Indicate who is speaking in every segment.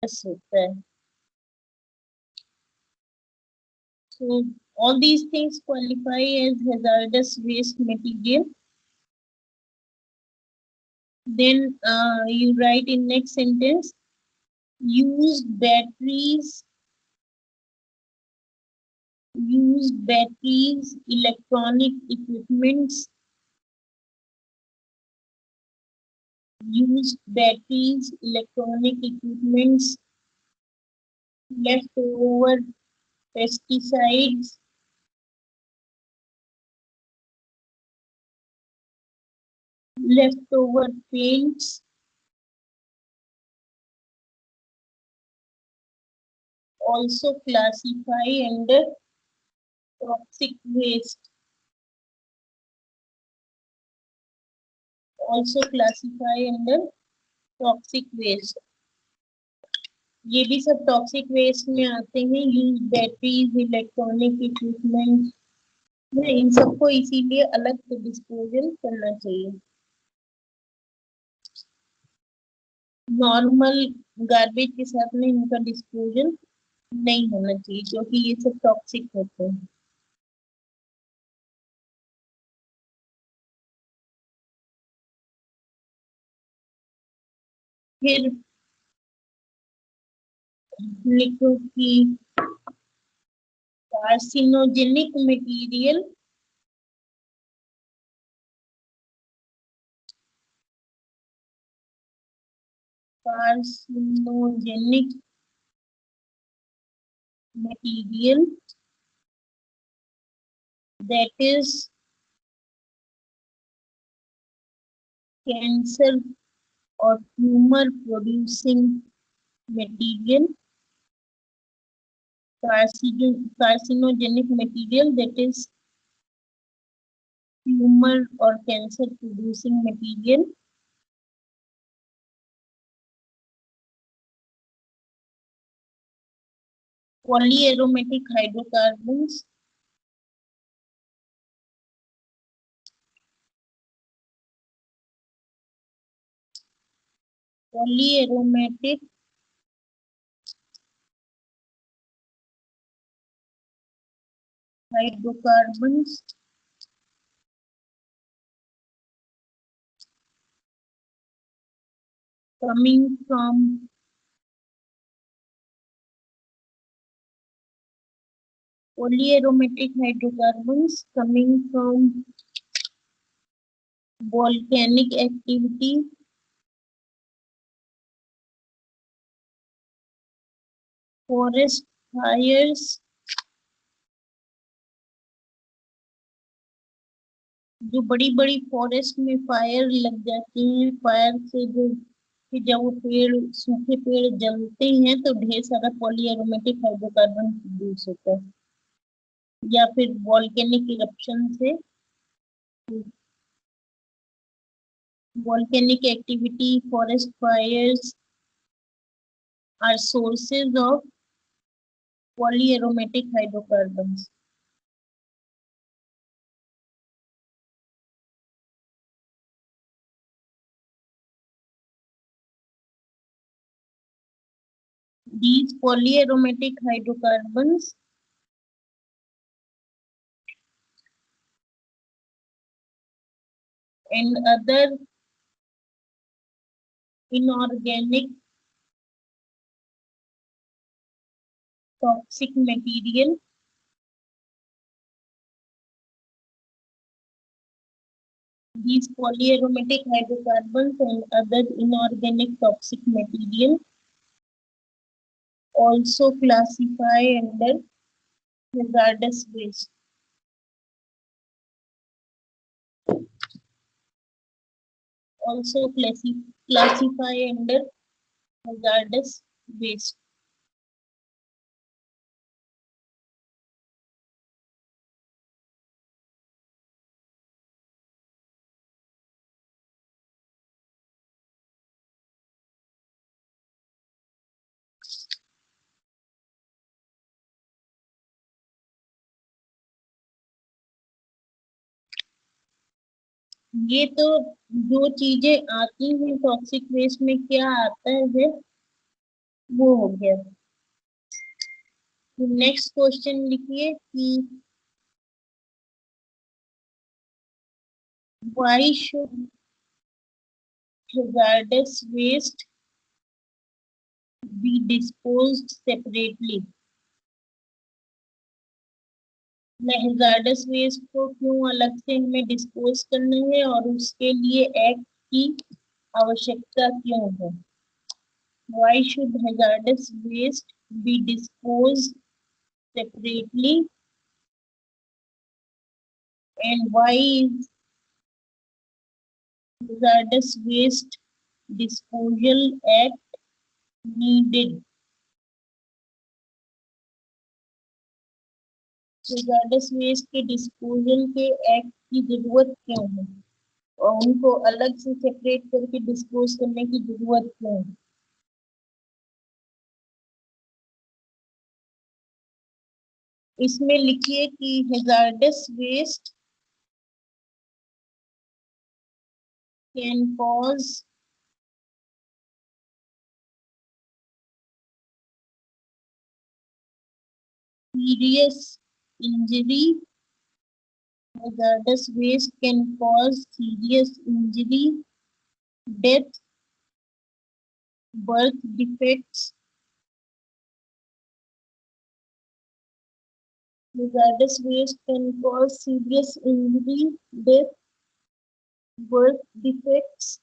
Speaker 1: होता है। So all these things qualify as hazardous waste material. Then you write in next sentence, used batteries, electronic equipments, leftover pesticides, leftover paints, also classify under toxic waste. ये भी सब toxic waste में आते हैं। Use batteries, electronic equipment, इन सबको इसीलिए अलग से डिस्पोजल करना चाहिए। नॉर्मल गार्बेज के साथ में इनका डिस्पोजल नहीं होना चाहिए क्योंकि ये सब टॉक्सिक होते हैं। फिर लिखो कि carcinogenic material that is cancer or tumor producing material. Carcinogenic material that is tumor or cancer producing material. Polyaromatic hydrocarbons, polyaromatic hydrocarbons coming from volcanic activity, forest fires, जो बड़ी बड़ी फॉरेस्ट में फायर लग जाती हैं, फायर से जो कि जब वो पेड़, सूखे पेड़ जलते हैं तो ढेर सारा पॉलीएरोमेटिक हाइड्रोकार्बन प्रोड्यूस होता है। या फिर वॉल्केनिक इरप्शन से, volcanic activity, forest fires are sources of polyaromatic hydrocarbons. These polyaromatic hydrocarbons and other inorganic toxic material these polyaromatic hydrocarbons and other inorganic toxic material also classify under hazardous waste. Also classify under hazardous waste. ये तो जो चीजें आती हैं toxic waste में, क्या आता है वो हो गया। नेक्स्ट क्वेश्चन लिखिए कि why should hazardous waste be disposed separately? Hazardous waste को क्यों अलग से हमें डिस्पोज करना है और उसके लिए एक्ट की आवश्यकता क्यों है? Why should hazardous waste be disposed separately, and why is hazardous waste disposal act needed? Hazardous waste के डिस्पोजल के एक्ट की जरूरत क्यों है और उनको अलग से सेपरेट करके डिस्पोज करने की जरूरत क्यों है? इसमें लिखिए कि hazardous waste can cause serious injury. Hazardous waste can cause serious injury, death, birth defects. Hazardous waste can cause serious injury, death, birth defects,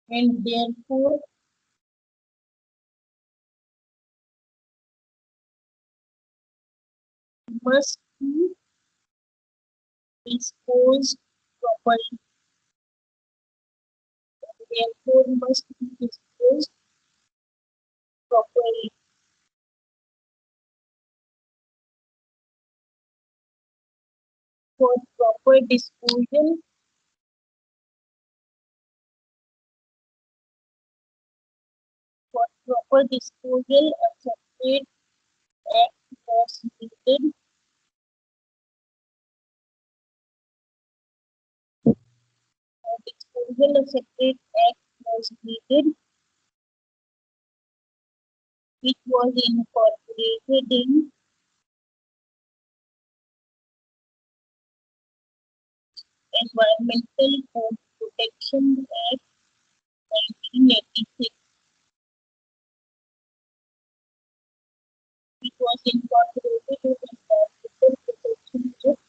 Speaker 1: and therefore must be disposed properly. Therefore must be disposed properly. For proper disposal, for proper disposal, a separate act was needed. For disposal, a separate act was needed, which was incorporated in Environmental Code Protection Act 1986. It was incorporated in Environmental Protection Act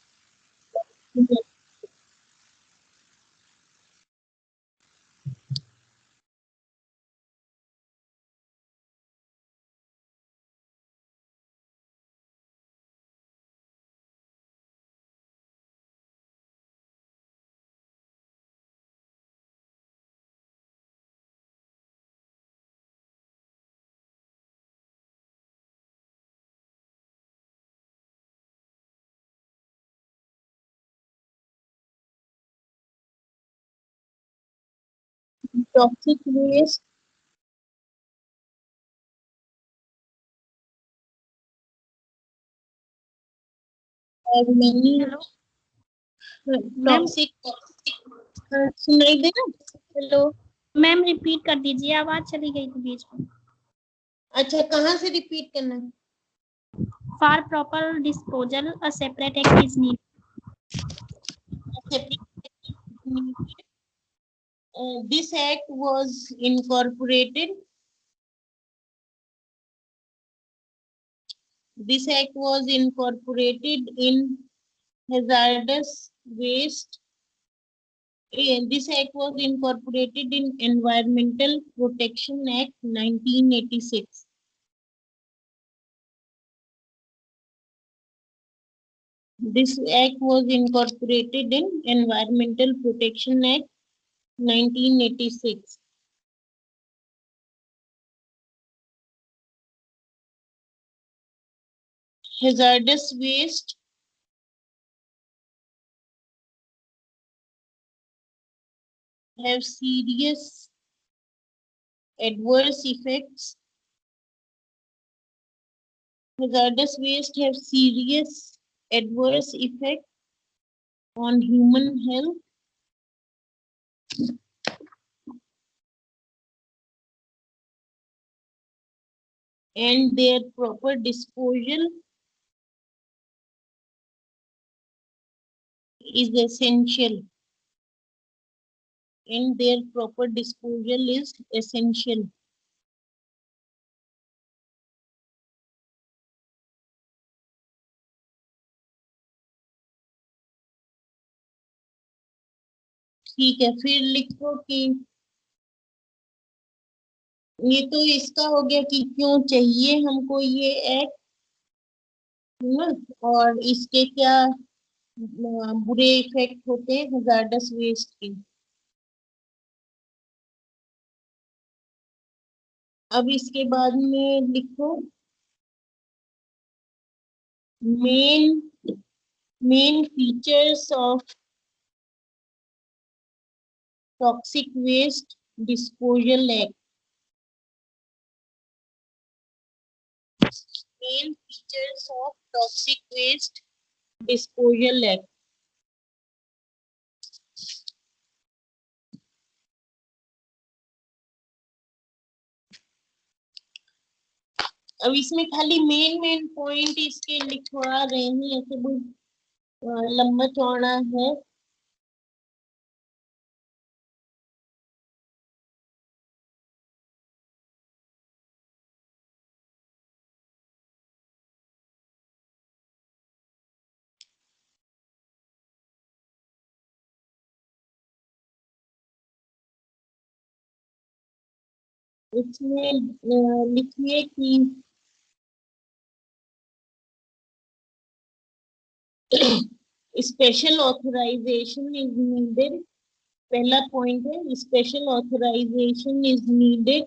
Speaker 1: 1986. Toxic waste have many
Speaker 2: ma'am
Speaker 1: toxic सुनाई दे रहा? Hello
Speaker 2: ma'am repeat कर दीजिए, आवाज चली गई थी बीच में।
Speaker 1: अच्छा, कहाँ से रिपीट करना है?
Speaker 2: For proper disposal a separate act is needed.
Speaker 1: This act was incorporated. This act was incorporated in hazardous waste. This act was incorporated in Environmental Protection Act 1986. This act was incorporated in Environmental Protection Act 1986. Hazardous waste have serious adverse effects. Hazardous waste have serious adverse effect on human health, and their proper disposal is essential. And their proper disposal is essential. ठीक है, फिर लिखो कि ये तो इसका हो गया कि क्यों चाहिए हमको ये एक्ट, है ना, और इसके क्या बुरे इफेक्ट होते हैं हजार्डस वेस्ट के। अब इसके बाद में लिखो main main features of toxic waste disposal act. Main features of toxic waste disposal act. अब इसमें खाली मेन पॉइंट इसके लिखवा रहे हैं, ऐसे बहुत लंबा चौड़ा है। इसमें लिखिए कि स्पेशल ऑथराइजेशन इज नीडेड। पहला पॉइंट है special authorization is needed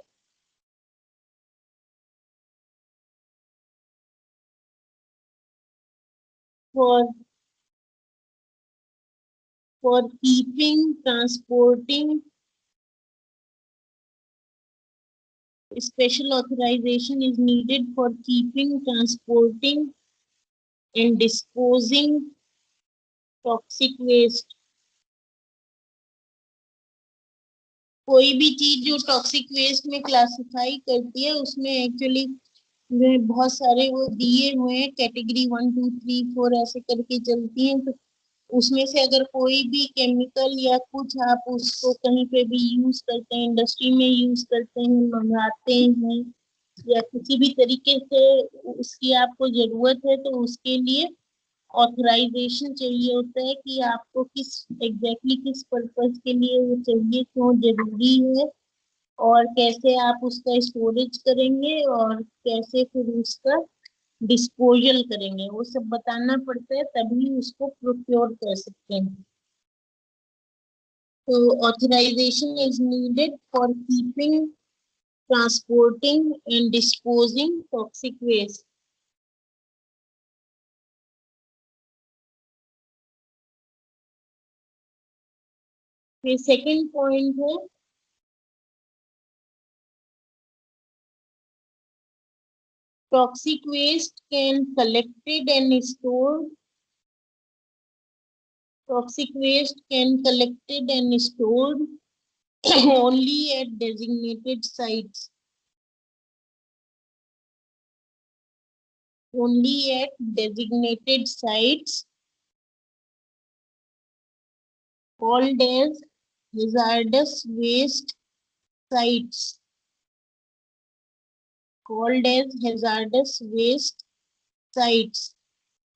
Speaker 1: for keeping, transporting. Special authorization is needed for keeping, transporting, and disposing toxic waste. कोई भी चीज जो टॉक्सिक वेस्ट में क्लासिफाई करती है उसमें एक्चुअली बहुत सारे वो दिए हुए हैं, कैटेगरी 1 2 3 4 ऐसे करके चलती हैं। तो उसमें से अगर कोई भी केमिकल या कुछ आप उसको कहीं पे भी यूज करते हैं, इंडस्ट्री में यूज करते हैं, मंगाते हैं, या किसी भी तरीके से उसकी आपको जरूरत है, तो उसके लिए ऑथराइजेशन चाहिए होता है कि आपको किस एग्जैक्टली किस पर्पस के लिए वो चाहिए, क्यों जरूरी है, और कैसे आप उसका स्टोरेज करेंगे, और कैसे फिर उसका डिस्पोजल करेंगे, वो सब बताना पड़ता है, तभी उसको प्रोक्योर कर सकते हैं। तो authorization is needed for keeping, transporting and disposing toxic waste. फिर सेकंड पॉइंट है toxic waste can collected and stored. Toxic waste can collected and stored only at designated sites. Only at designated sites called as hazardous waste sites. Called as hazardous waste sites.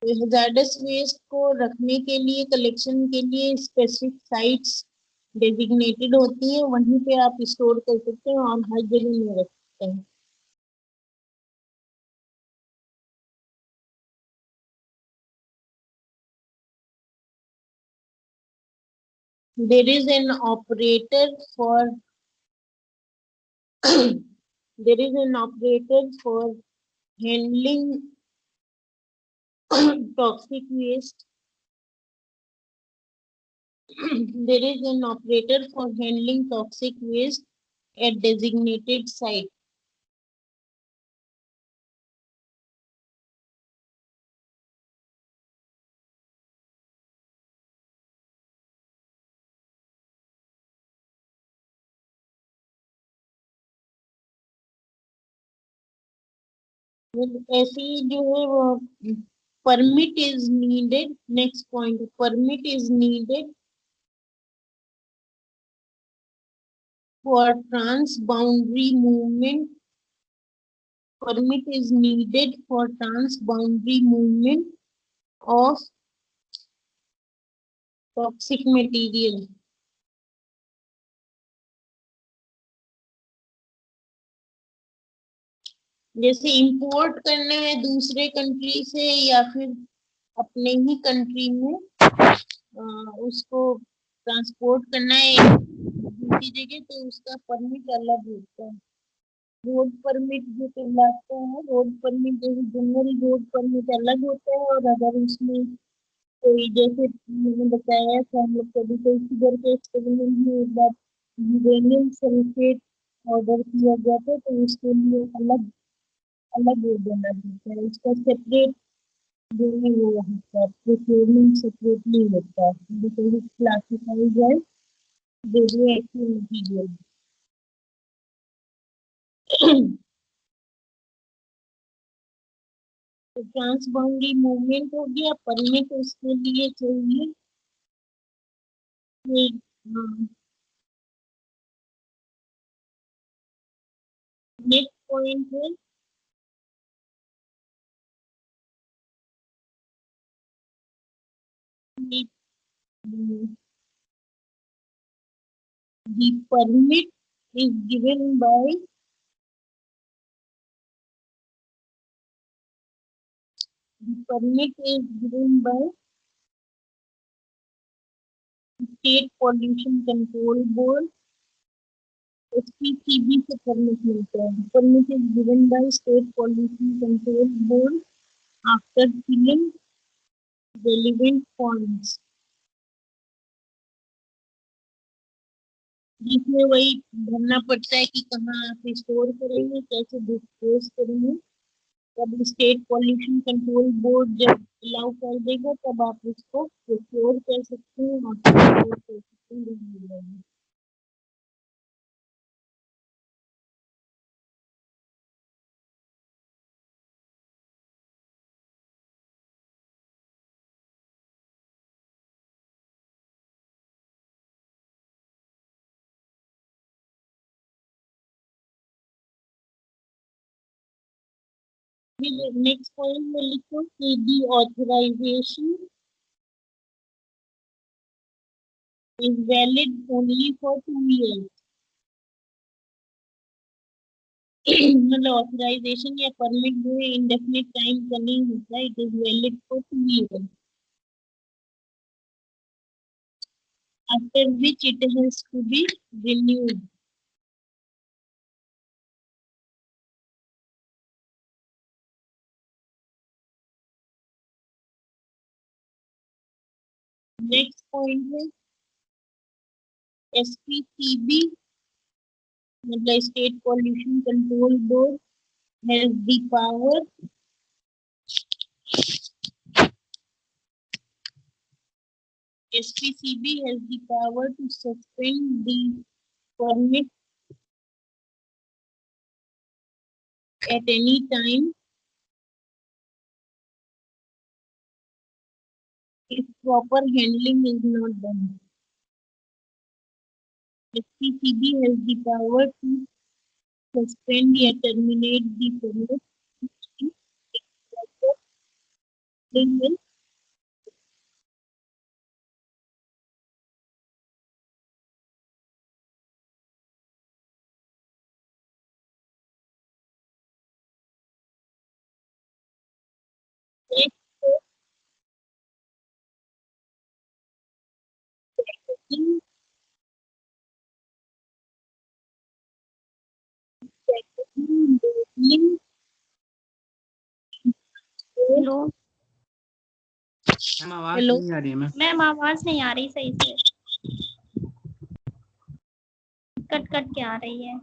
Speaker 1: तो hazardous waste को रखने के लिए, collection के लिए specific sites designated होती हैं, वहीं पे आप स्टोर कर सकते हैं और हर जगह में रख सकते हैं। There is an operator for there is an operator for handling toxic waste. There is an operator for handling toxic waste at designated site. ऐसे ही जो है वो permit is needed. Next point, permit is needed for transboundary movement. Permit is needed for transboundary movement of toxic material. जैसे import करना है दूसरे country से या फिर अपने ही कंट्री में उसको ट्रांसपोर्ट करना है दूसरी जगह, तो उसका परमिट अलग होता है। रोड परमिट जो कहलाता है, रोड परमिट जैसे जनरल रोड परमिट अलग होता है, और अगर उसमें कोई जैसे मैंने बताया था, हम लोग कभी कोई शुगर के एक्सपेरिमेंट में एक बार यूरेनियम सल्फेट ऑर्डर किया गया था, तो उसके लिए अलग अलग वो देना पड़ता है, उसका सेपरेट जो है वो होता है, प्रोक्योरमेंट सेपरेट नहीं होता है, because it classifies as radioactive material. तो ट्रांसबाउंड्री मूवमेंट हो गया, परमिट उसके लिए चाहिए। नेक्स्ट पॉइंट है the permit is given by State Pollution Control Board, SPCB से परमिट मिलता है। Permit is given by State Pollution Control Board after filling relevant forms, जिसमें वही भरना पड़ता है कि कहाँ आप स्टोर करेंगे, कैसे डिस्पोज करेंगे। तब स्टेट पॉल्यूशन कंट्रोल बोर्ड जब अलाउ कर देगा, तब आप उसको प्रोक्योर कर सकते हैं और transport कर सकते हैं। नेक्स्ट पॉइंट में लिखो कि the authorisation is valid only for 2 years। मतलब ऑथराइजेशन या परमिट जो है इंडेफिनिट टाइम का नहीं होता, it is valid for 2 years, after which it has to be renewed. Next point है SPCB, मतलब state pollution control board has the power SPCB has the power to suspend the permit at any time if proper handling is not done. SPCB has the power to suspend or terminate the permit if proper handling is in labeling
Speaker 2: hello
Speaker 3: ma'am आवाज
Speaker 1: Hello?
Speaker 3: नहीं आ रही है ma'am.
Speaker 2: Ma'am आवाज नहीं आ रही सही से, cut cut के आ रही है।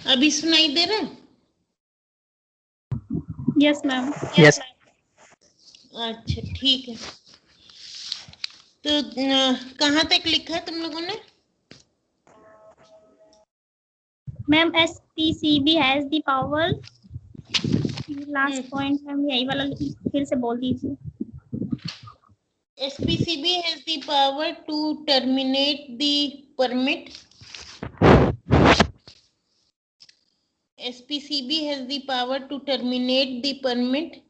Speaker 1: अभी सुनाई दे रहा है?
Speaker 2: Yes, ma'am.
Speaker 3: Yes.
Speaker 1: अच्छा ठीक है। तो कहाँ तक लिखा है तुम लोगों ने?
Speaker 2: Ma'am, SPCB has the power. Last point ma'am यही वाला फिर से बोल दीजिए।
Speaker 1: SPCB has the power to terminate the permit. SPCB has the power to terminate the permit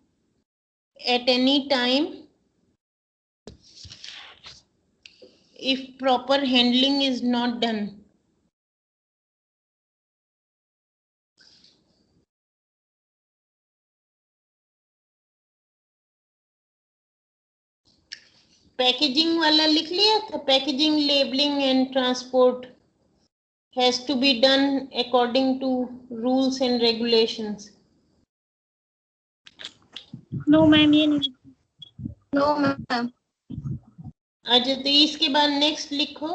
Speaker 1: at any time if proper handling is not done. Packaging वाला लिख लिया था। Packaging, labelling and transport has to be done according to rules and regulations.
Speaker 2: No ma'am ये नहीं।
Speaker 3: No, ma'am.
Speaker 1: अच्छा तो इसके बाद नेक्स्ट लिखो,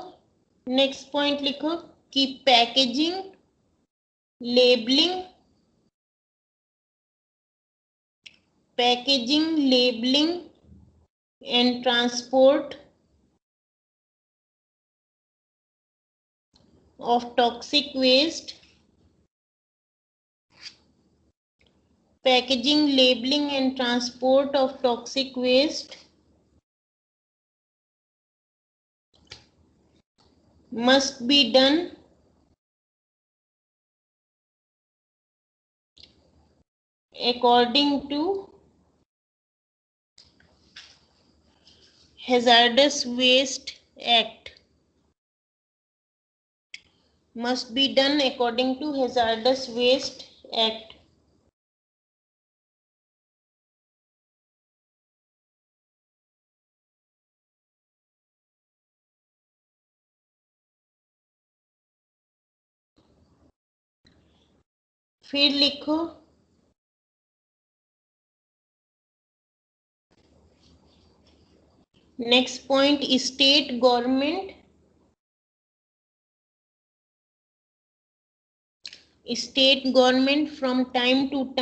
Speaker 1: नेक्स्ट पॉइंट लिखो कि packaging, labelling, packaging, labelling and transport of toxic waste, packaging, labeling and transport of toxic waste must be done according to Hazardous Waste Act. Must be done according to Hazardous Waste Act. फिर लिखो next point, state government State government from time to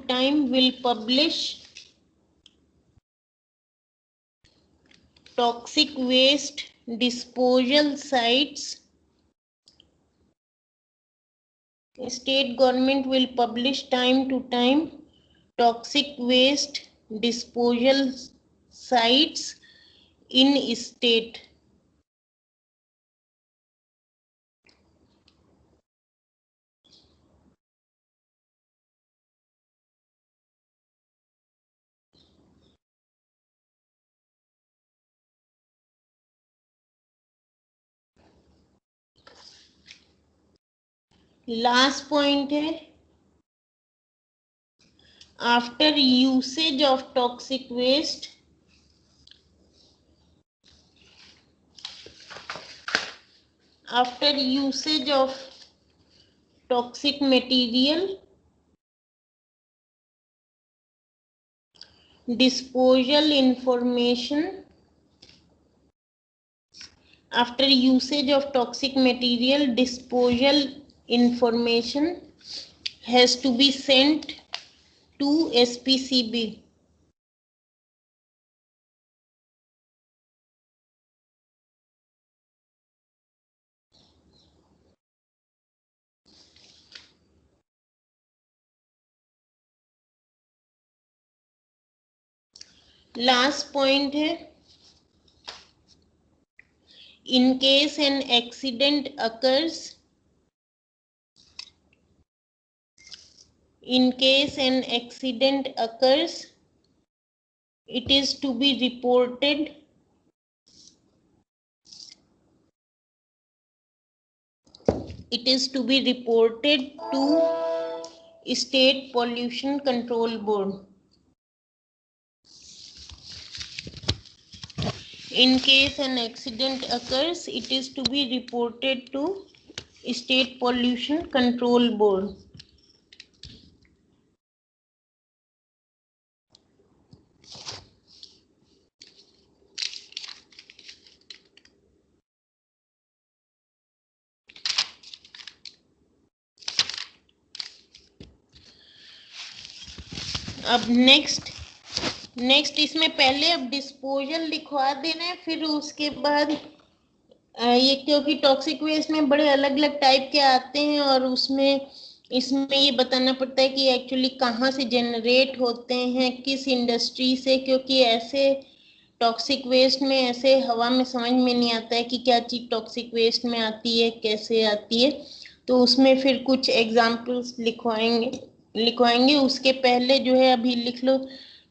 Speaker 1: time will publish toxic waste disposal sites. State government will publish time to time toxic waste disposal sites in state. Last point है, after usage of toxic waste, after usage of toxic material, disposal information, after usage of toxic material, disposal information has to be sent to SPCB. Last point है, in case an accident occurs, it is to be reported to State Pollution Control Board. In case an accident occurs, it is to be reported to State Pollution Control Board. अब next इसमें पहले अब disposal लिखवा देना है, फिर उसके बाद ये क्योंकि टॉक्सिक वेस्ट में बड़े अलग अलग टाइप के आते हैं और इसमें ये बताना पड़ता है कि एक्चुअली कहाँ से जनरेट होते हैं, किस इंडस्ट्री से, क्योंकि ऐसे टॉक्सिक वेस्ट में ऐसे हवा में समझ में नहीं आता है कि क्या चीज़ टॉक्सिक वेस्ट में आती है, कैसे आती है, तो उसमें फिर कुछ एग्जाम्पल्स लिखवाएंगे। उसके पहले जो है अभी लिख लो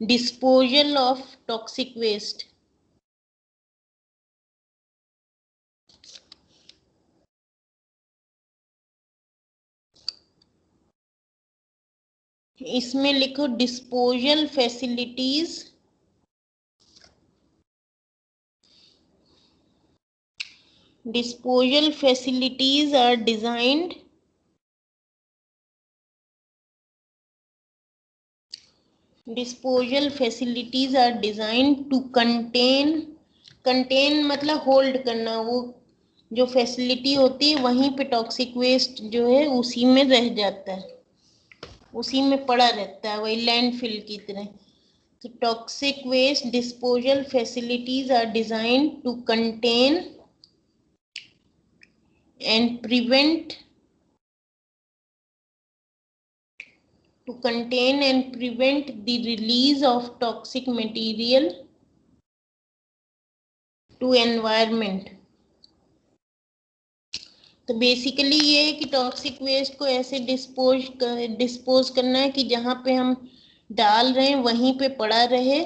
Speaker 1: डिस्पोजल ऑफ टॉक्सिक वेस्ट। इसमें लिखो disposal facilities, are designed to contain मतलब होल्ड करना, वो जो फैसिलिटी होती है वहीं पे टॉक्सिक वेस्ट जो है उसी में रह जाता है, उसी में पड़ा रहता है, वही लैंडफिल की तरह। तो toxic waste disposal facilities are designed to contain and prevent the release of toxic material to environment। तो बेसिकली ये है कि टॉक्सिक वेस्ट को ऐसे डिस्पोज करना है कि जहाँ पे हम डाल रहे हैं वहीं पे पड़ा रहे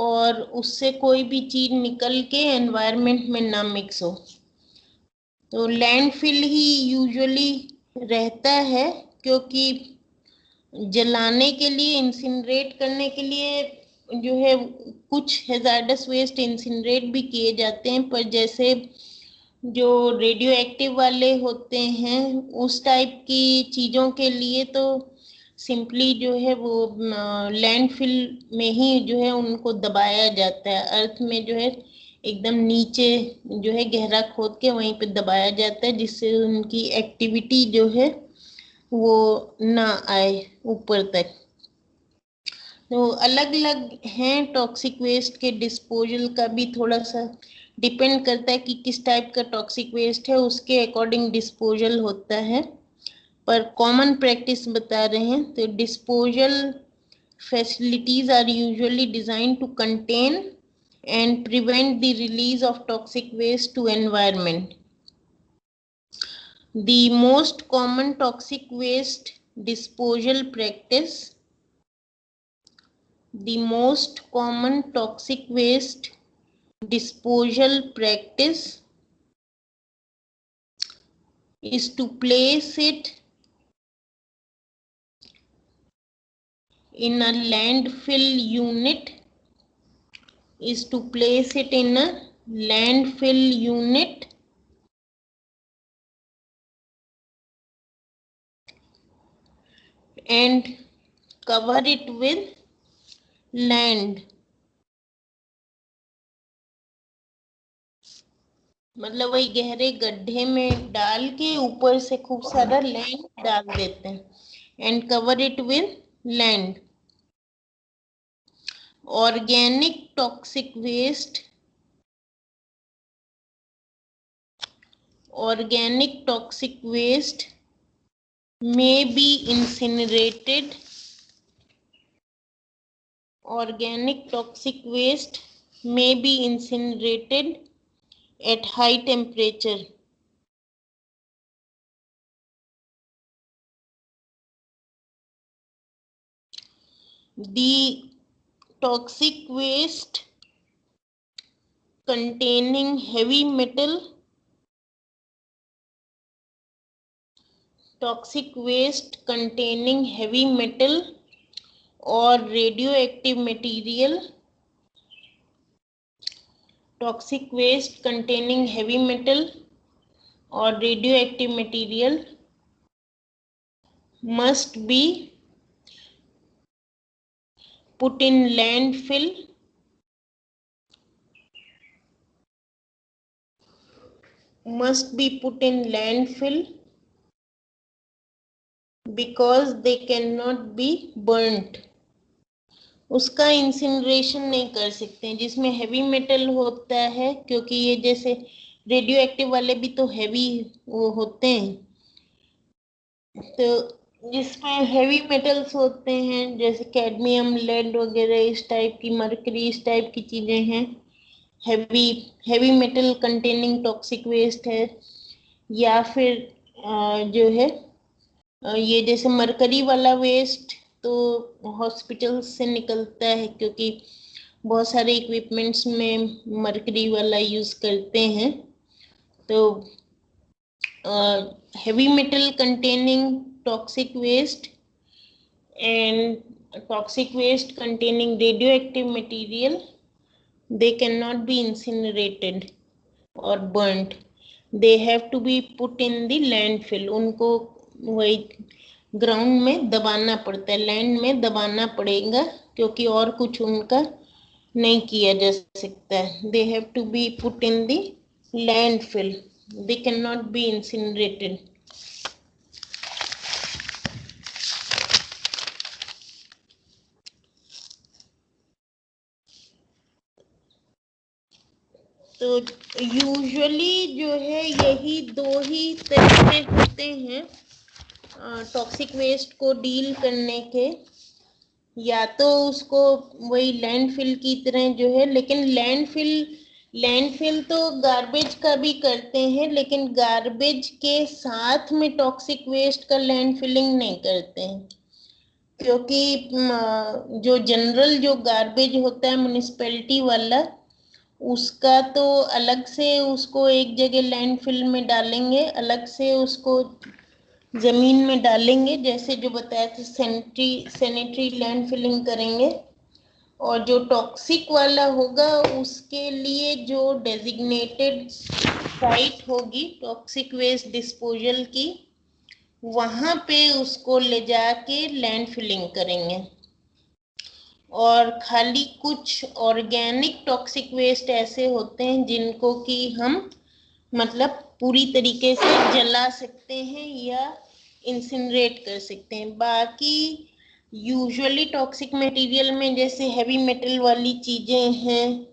Speaker 1: और उससे कोई भी चीज निकल के एनवायरनमेंट में ना मिक्स हो। तो लैंडफिल ही यूजुअली रहता है, क्योंकि जलाने के लिए, इंसिनरेट करने के लिए जो है कुछ हैजार्डस वेस्ट इंसिनरेट भी किए जाते हैं, पर जैसे जो रेडियो एक्टिव वाले होते हैं उस टाइप की चीज़ों के लिए तो सिंपली जो है वो लैंडफिल में ही जो है उनको दबाया जाता है। अर्थ में जो है एकदम नीचे जो है गहरा खोद के वहीं पे दबाया जाता है, जिससे उनकी एक्टिविटी जो है वो ना आए ऊपर तक। तो अलग अलग हैं टॉक्सिक वेस्ट के डिस्पोजल का भी थोड़ा सा डिपेंड करता है कि किस टाइप का टॉक्सिक वेस्ट है, उसके अकॉर्डिंग डिस्पोजल होता है। पर कॉमन प्रैक्टिस बता रहे हैं। तो disposal facilities are usually designed to contain and prevent the release of toxic waste to environment. The most common toxic waste disposal practice, the most common toxic waste disposal practice is to place it in a landfill unit, is to place it in a landfill unit and cover it with land. मतलब वही गहरे गड्ढे में डाल के ऊपर से खूब सारा लैंड डाल देते हैं। And cover it with land. Organic toxic waste, organic toxic waste may be incinerated. Organic toxic waste may be incinerated at high temperature. The toxic waste containing heavy metal, toxic waste containing heavy metal or radioactive material, toxic waste containing heavy metal or radioactive material must be put in landfill because they cannot be burnt. उसका incineration नहीं कर सकते हैं जिसमें heavy metal होता है, क्योंकि ये जैसे रेडियो एक्टिव वाले भी तो हैवी वो होते हैं। तो जिसमें हैवी मेटल्स होते हैं जैसे कैडमियम, लेड वगैरह, इस टाइप की, मरकरी, इस टाइप की चीजें हैं, heavy metal containing toxic waste है। या फिर जो है ये जैसे मरकरी वाला वेस्ट तो हॉस्पिटल से निकलता है, क्योंकि बहुत सारे इक्विपमेंट्स में मरकरी वाला यूज करते हैं। तो heavy metal containing toxic waste and toxic waste containing radioactive material, they cannot be incinerated or burnt. They have to be put in the landfill. उनको वही ग्राउंड में दबाना पड़ता है, लैंड में दबाना पड़ेगा, क्योंकि और कुछ उनका नहीं किया जा सकता है। They have to be put in the landfill. They cannot be incinerated. तो यूजुअली जो है यही दो ही तरीके होते हैं टॉक्सिक वेस्ट को डील करने के। या तो उसको वही लैंडफिल की तरह जो है, लेकिन लैंडफिल तो गार्बेज का भी करते हैं, लेकिन गार्बेज के साथ में टॉक्सिक वेस्ट का लैंडफिलिंग नहीं करते हैं, क्योंकि जो जनरल जो गार्बेज होता है म्युनिसिपैलिटी वाला, उसका तो अलग से उसको एक जगह लैंडफिल में डालेंगे, अलग से उसको जमीन में डालेंगे, जैसे जो बताया था सैनिटरी लैंडफिलिंग करेंगे। और जो टॉक्सिक वाला होगा उसके लिए जो डेजिग्नेटेड साइट होगी टॉक्सिक वेस्ट डिस्पोजल की, वहां पे उसको ले जाके लैंड फिलिंग करेंगे। और खाली कुछ ऑर्गेनिक टॉक्सिक वेस्ट ऐसे होते हैं जिनको कि हम मतलब पूरी तरीके से जला सकते हैं या इंसिनरेट कर सकते हैं। बाकी यूजुअली टॉक्सिक मटेरियल में जैसे हैवी मेटल वाली चीजें हैं,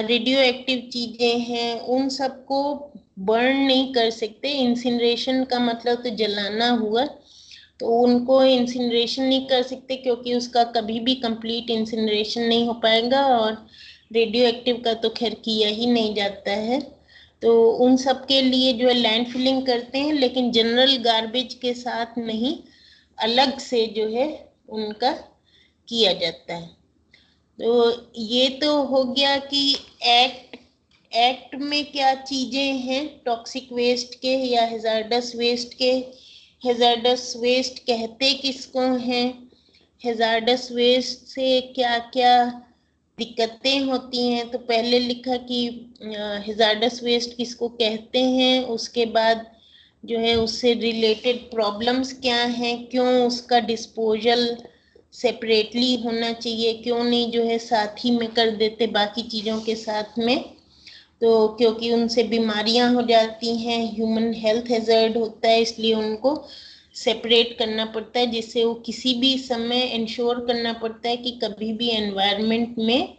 Speaker 1: रेडियो एक्टिव चीजें हैं, उन सबको बर्न नहीं कर सकते। इंसिनरेशन का मतलब तो जलाना हुआ, तो उनको इंसिनरेशन नहीं कर सकते क्योंकि उसका कभी भी कंप्लीट इंसिनरेशन नहीं हो पाएगा, और रेडियो एक्टिव का तो खैर किया ही नहीं जाता है। तो उन सब के लिए जो है लैंड फिलिंग करते हैं, लेकिन जनरल गार्बेज के साथ नहीं, अलग से जो है उनका किया जाता है। तो ये तो हो गया कि एक्ट में क्या चीजें हैं टॉक्सिक वेस्ट के या हैजार्डस वेस्ट के। हैजार्डस वेस्ट कहते किसको हैं, हैजार्डस वेस्ट से क्या क्या दिक्कतें होती हैं। तो पहले लिखा कि हैजार्डस वेस्ट किसको कहते हैं, उसके बाद जो है उससे रिलेटेड प्रॉब्लम्स क्या हैं, क्यों उसका डिस्पोजल सेपरेटली होना चाहिए, क्यों नहीं जो है साथ ही में कर देते बाकी चीज़ों के साथ में। तो क्योंकि उनसे बीमारियां हो जाती हैं, ह्यूमन हेल्थ हैजर्ड होता है, इसलिए उनको सेपरेट करना पड़ता है, जिससे वो किसी भी समय इंश्योर करना पड़ता है कि कभी भी एनवायरनमेंट में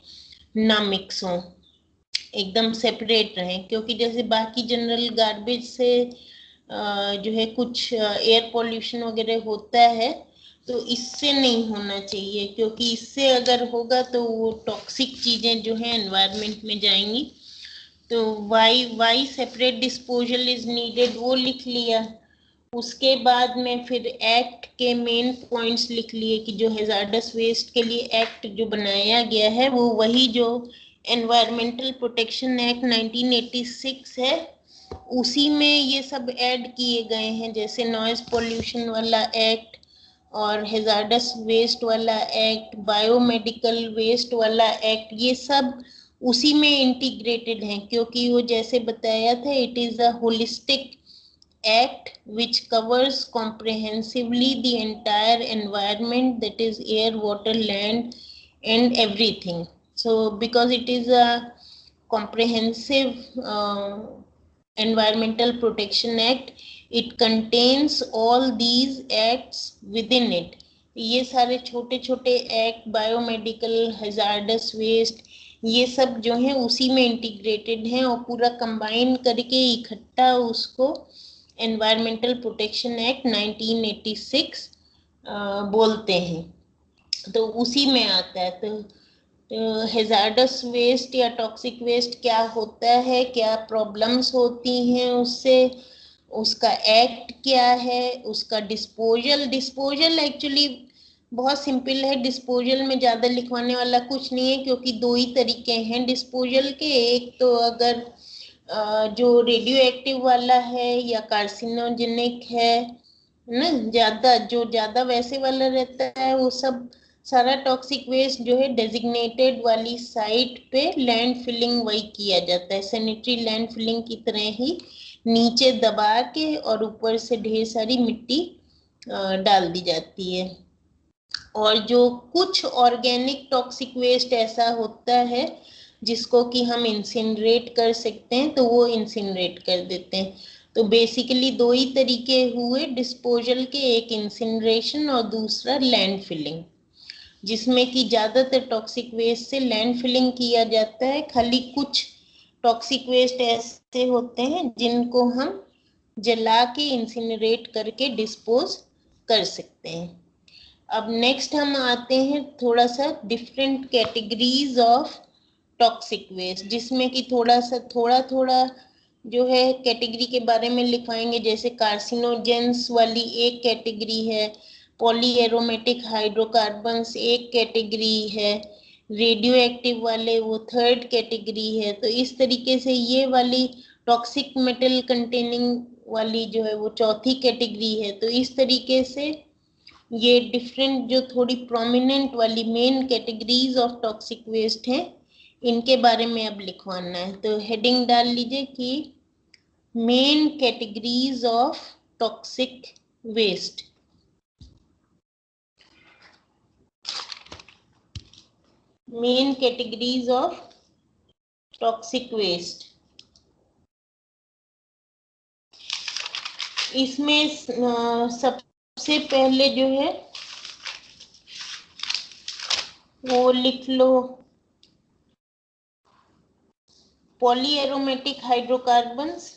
Speaker 1: ना मिक्स हो, एकदम सेपरेट रहें। क्योंकि जैसे बाकी जनरल गार्बेज से जो है कुछ एयर पोल्यूशन वगैरह होता है, तो इससे नहीं होना चाहिए, क्योंकि इससे अगर होगा तो वो टॉक्सिक चीजें जो है एनवायरनमेंट में जाएंगी। तो why separate disposal is needed वो लिख लिया। उसके बाद में फिर एक्ट के मेन पॉइंट्स लिख लिए कि जो हैजार्डस वेस्ट के लिए एक्ट जो बनाया गया है वो वही जो एनवायरमेंटल प्रोटेक्शन एक्ट 1986 है, उसी में ये सब ऐड किए गए हैं। जैसे नॉइज पोल्यूशन वाला एक्ट और हैजार्डस वेस्ट वाला एक्ट, बायोमेडिकल वेस्ट वाला एक्ट, ये सब उसी में इंटीग्रेटेड हैं। क्योंकि वो जैसे बताया था, it is a holistic act which covers comprehensively the entire environment, that is air, water, land and everything. So because it is a comprehensive environmental protection act, it contains all these acts within it. ये सारे छोटे छोटे act, biomedical, hazards waste, ये सब जो है उसी में इंटीग्रेटेड हैं और पूरा कंबाइन करके इकट्ठा उसको एनवायरमेंटल प्रोटेक्शन एक्ट 1986 बोलते हैं। तो उसी में आता है। तो हैजार्डस वेस्ट या टॉक्सिक वेस्ट क्या होता है, क्या प्रॉब्लम्स होती हैं उससे, उसका एक्ट क्या है, उसका डिस्पोजल एक्चुअली बहुत सिंपल है। डिस्पोजल में ज़्यादा लिखवाने वाला कुछ नहीं है, क्योंकि दो ही तरीके हैं डिस्पोजल के। एक तो अगर जो रेडियो एक्टिव वाला है या कार्सिनोजेनिक है ना, ज्यादा वैसे वाला रहता है, वो सब सारा टॉक्सिक वेस्ट जो है डेजिग्नेटेड वाली साइट पे लैंड फिलिंग वही किया जाता है, सैनिटरी लैंड फिलिंग की तरह ही, नीचे दबा के और ऊपर से ढेर सारी मिट्टी डाल दी जाती है। और जो कुछ ऑर्गेनिक टॉक्सिक वेस्ट ऐसा होता है जिसको कि हम इंसिनरेट कर सकते हैं, तो वो इंसिनरेट कर देते हैं। तो बेसिकली दो ही तरीके हुए डिस्पोजल के, एक इंसिनरेशन और दूसरा लैंड फिलिंग, जिसमें कि ज्यादातर टॉक्सिक वेस्ट से लैंड फिलिंग किया जाता है। खाली कुछ टॉक्सिक वेस्ट ऐसे होते हैं जिनको हम जला के इंसिनरेट करके डिस्पोज कर सकते हैं। अब नेक्स्ट हम आते हैं थोड़ा सा different categories of toxic waste, जिसमें कि थोड़ा जो है कैटेगरी के बारे में लिखवाएंगे। जैसे कार्सिनोजेंस वाली एक कैटेगरी है, पॉली एरोमेटिक हाइड्रोकार्बन्स एक कैटेगरी है, रेडियो एक्टिव वाले वो थर्ड कैटेगरी है। तो इस तरीके से ये वाली टॉक्सिक मेटल कंटेनिंग वाली जो है वो चौथी कैटेगरी है। तो इस तरीके से ये डिफरेंट जो थोड़ी प्रोमिनेंट वाली main categories of toxic waste हैं, इनके बारे में अब लिखवाना है। तो हेडिंग डाल लीजिए कि main categories of toxic waste. Main categories of toxic waste. इसमें सबसे पहले जो है वो लिख लो पॉलीएरोमेटिक हाइड्रोकार्बन्स।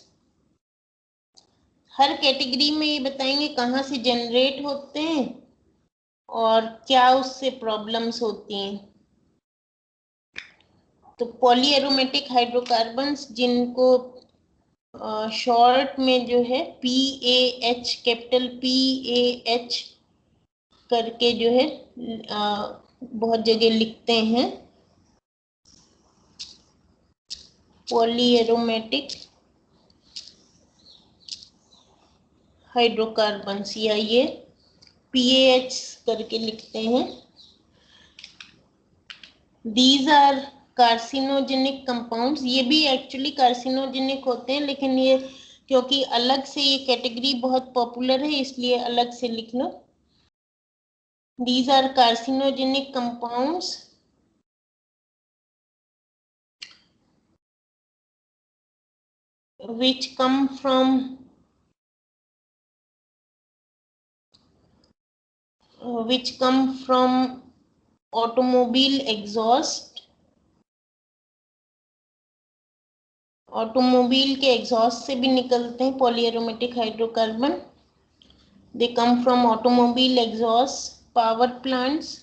Speaker 1: हर कैटेगरी में ये बताएंगे कहाँ से जनरेट होते हैं और क्या उससे प्रॉब्लम्स होती हैं। तो पॉलीएरोमेटिक हाइड्रोकार्बन्स जिनको शॉर्ट में जो है PAH, कैपिटल PAH करके जो है बहुत जगह लिखते हैं, पॉलीएरोमेटिक हाइड्रोकार्बन्स, या ये PAH करके लिखते हैं। These are carcinogenic compounds. ये भी एक्चुअली कार्सिनोजेनिक होते हैं, लेकिन ये क्योंकि अलग से ये कैटेगरी बहुत पॉपुलर है इसलिए अलग से लिख लो। These are carcinogenic compounds which come from automobile exhaust। Automobile के एग्जॉस्ट से भी निकलते हैं polyaromatic hydrocarbon. They come from automobile exhaust, power plants,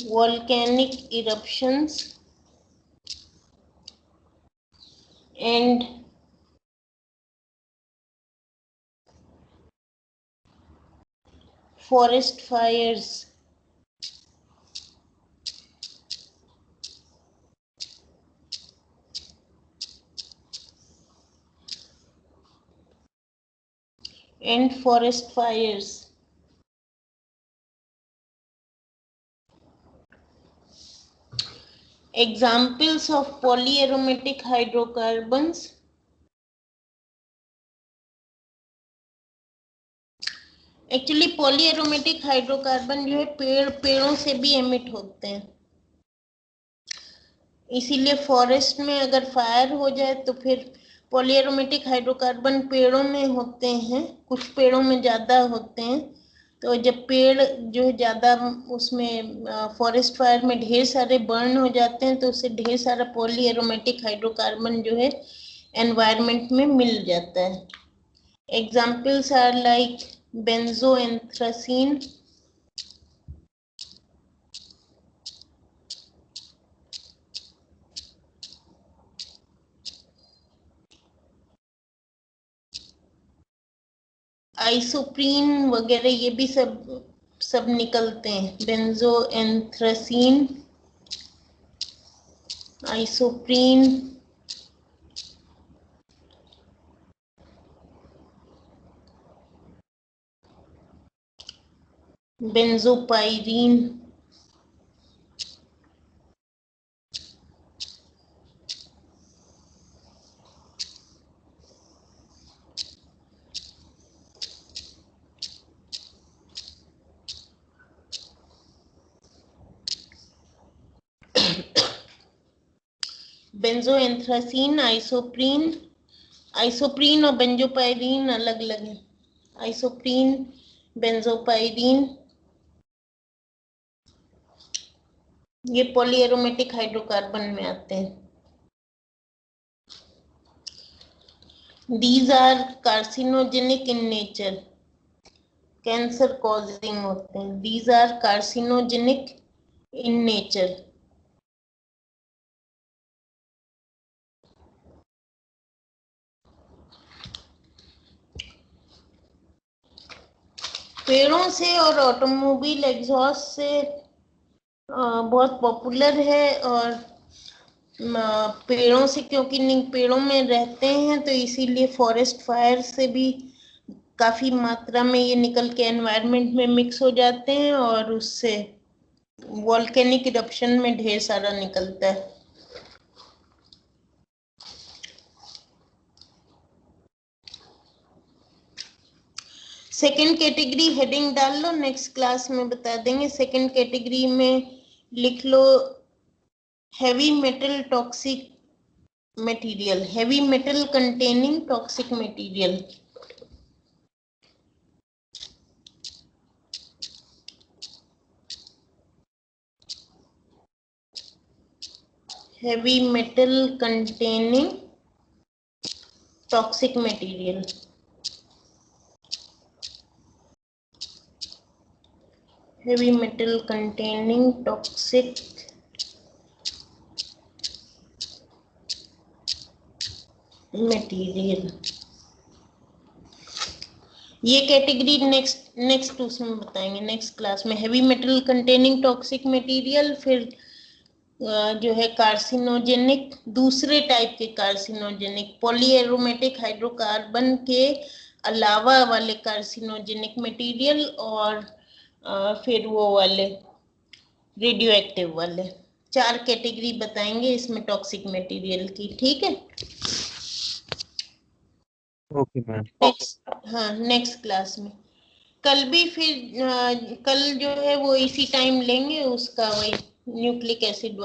Speaker 1: volcanic eruptions, and forest fires. Examples of polyaromatic hydrocarbons: actually polyaromatic hydrocarbon जो है पेड़ों से भी एमिट होते हैं, इसीलिए फॉरेस्ट में अगर फायर हो जाए तो फिर पॉलीएरोमेटिक हाइड्रोकार्बन पेड़ों में होते हैं, कुछ पेड़ों में ज़्यादा होते हैं। तो जब पेड़ जो है ज़्यादा उसमें फॉरेस्ट फायर में ढेर सारे बर्न हो जाते हैं तो उससे ढेर सारा पॉलीएरोमेटिक हाइड्रोकार्बन जो है एनवायरनमेंट में मिल जाता है। एग्जाम्पल्स आर लाइक बेंजोएंथ्रासीन, आइसोप्रीन वगैरह, ये भी सब निकलते हैं। बेंजोएंथ्रासीन, आइसोप्रीन, बेंजोपाइरीन, बेंजोएंथ्रासीन, आइसोप्रीन और बेंजोपाइरीन अलग अलग है। आइसोप्रीन, बेंजोपाइरीन ये पॉलीएरोमेटिक हाइड्रोकार्बन में आते हैं। These are carcinogenic in nature, cancer causing होते हैं। These are carcinogenic in nature। पेड़ों से और ऑटोमोबाइल एग्जॉस्ट से बहुत पॉपुलर है, और पेड़ों से क्योंकि पेड़ों में रहते हैं तो इसीलिए फॉरेस्ट फायर से भी काफी मात्रा में ये निकल के एनवायरनमेंट में मिक्स हो जाते हैं और उससे वोल्केनिक इरप्शन में ढेर सारा निकलता है। सेकेंड कैटेगरी हेडिंग डाल लो, नेक्स्ट क्लास में बता देंगे। सेकेंड कैटेगरी में लिख लो heavy metal toxic material, heavy metal containing toxic material. heavy metal containing toxic material, heavy metal containing toxic material। ये कैटेगरी नेक्स्ट उसमें बताएंगे, नेक्स्ट क्लास में। Heavy metal containing toxic material, फिर जो है कार्सिनोजेनिक, दूसरे टाइप के कार्सिनोजेनिक, पॉलीएरोमेटिक हाइड्रोकार्बन के अलावा वाले कार्सिनोजेनिक मटेरियल, और फिर वो वाले रेडियो एक्टिव वाले। 4 कैटेगरी बताएंगे इसमें टॉक्सिक मटेरियल की, ठीक है।
Speaker 4: Okay ma'am.
Speaker 1: हाँ, नेक्स्ट क्लास में। कल भी फिर कल जो है वो इसी टाइम लेंगे, उसका वही न्यूक्लिक एसिड वाला।